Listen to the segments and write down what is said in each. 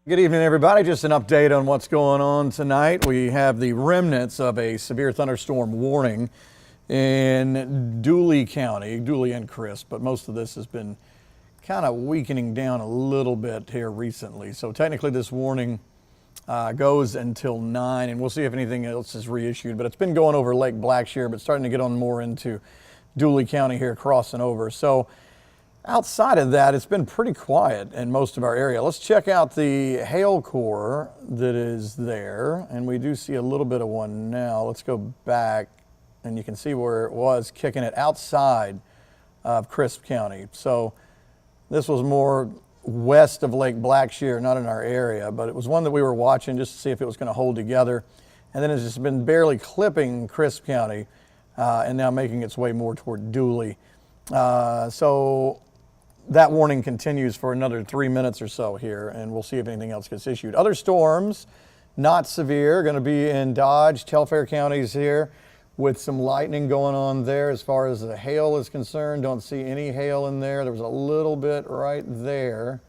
Good evening, everybody. Just an update on what's going on tonight. We have the remnants of a severe thunderstorm warning in Dooley County, Dooley and Crisp, but most of this has been kind of weakening down a little bit here recently. So technically this warning goes until 9, and we'll see if anything else is reissued, but it's been going over Lake Blackshear, but starting to get on more into Dooley County here, crossing over. So outside of that, it's been pretty quiet in most of our area. Let's check out the hail core that is there, and we do see a little bit of one now. Let's go back, and you can see where it was kicking it outside of Crisp County. So this was more west of Lake Blackshear, not in our area, but it was one that we were watching just to see if it was going to hold together. And then it's just been barely clipping Crisp County and now making its way more toward Dooley. So that warning continues for another 3 minutes or so here, and we'll see if anything else gets issued. Other storms, not severe, going to be in Dodge, Telfair counties here with some lightning going on there. As far as the hail is concerned, don't see any hail in there. There was a little bit right there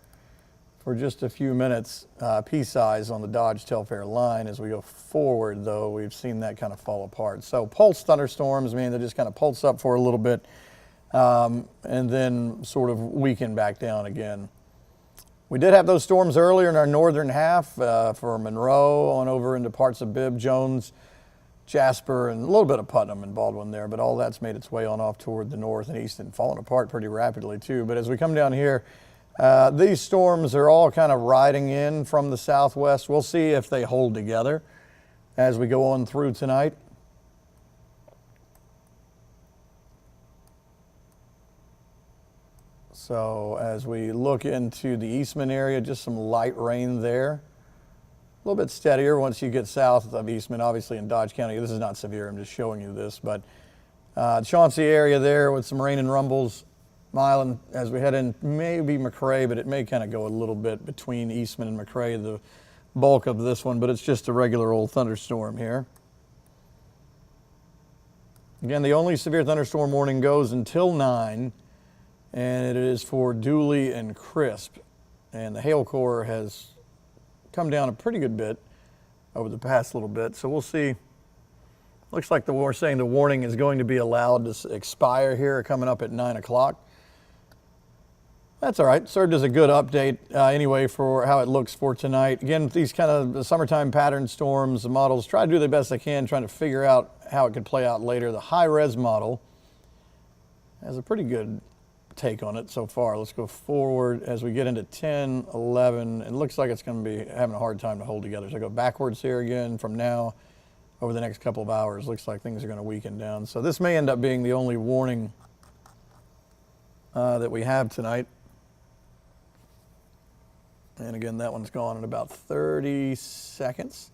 for just a few minutes, pea-size on the Dodge Telfair line. As we go forward, though, we've seen that kind of fall apart. So pulse thunderstorms, mean they just kind of pulse up for a little bit, and then sort of weaken back down again. We did have those storms earlier in our northern half for Monroe on over into parts of Bibb, Jones, Jasper, and a little bit of Putnam and Baldwin there, but all that's made its way on off toward the north and east and falling apart pretty rapidly too. But as we come down here, these storms are all kind of riding in from the southwest. We'll see if they hold together as we go on through tonight. So as we look into the Eastman area, just some light rain there. A little bit steadier once you get south of Eastman, obviously in Dodge County. This is not severe, I'm just showing you this. But Chauncey area there with some rain and rumbles. Milan as we head in, maybe McRae, but it may kind of go a little bit between Eastman and McRae, the bulk of this one, but it's just a regular old thunderstorm here. Again, the only severe thunderstorm warning goes until 9. And it is for Dooley and Crisp. And the hail core has come down a pretty good bit over the past little bit. So we'll see. Looks like we're saying the warning is going to be allowed to expire here coming up at 9 o'clock. That's all right. Served as a good update anyway for how it looks for tonight. Again, these kind of the summertime pattern storms, the models try to do the best they can, trying to figure out how it could play out later. The high-res model has a pretty good take on it so far. Let's go forward as we get into 10, 11. It looks like it's going to be having a hard time to hold together. So I go backwards here again from now over the next couple of hours. Looks like things are going to weaken down. So this may end up being the only warning that we have tonight. And again, that one's gone in about 30 seconds.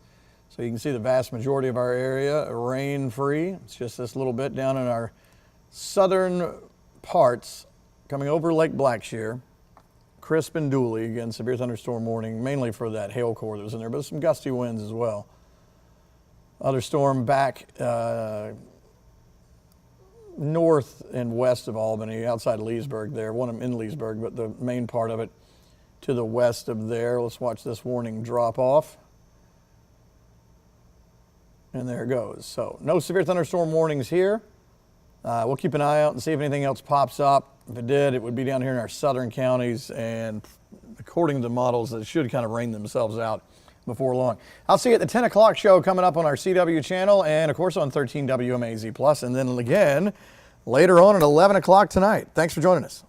So you can see the vast majority of our area rain-free. It's just this little bit down in our southern parts coming over Lake Blackshear, Crisp and Dooley. Again, severe thunderstorm warning, mainly for that hail core that was in there, but some gusty winds as well. Other storm back north and west of Albany, outside Leesburg there. One of them in Leesburg, but the main part of it to the west of there. Let's watch this warning drop off. And there it goes. So no severe thunderstorm warnings here. We'll keep an eye out and see if anything else pops up. If it did, it would be down here in our southern counties, and according to the models, it should kind of rain themselves out before long. I'll see you at the 10 o'clock show coming up on our CW channel and, of course, on 13 WMAZ+, and then again later on at 11 o'clock tonight. Thanks for joining us.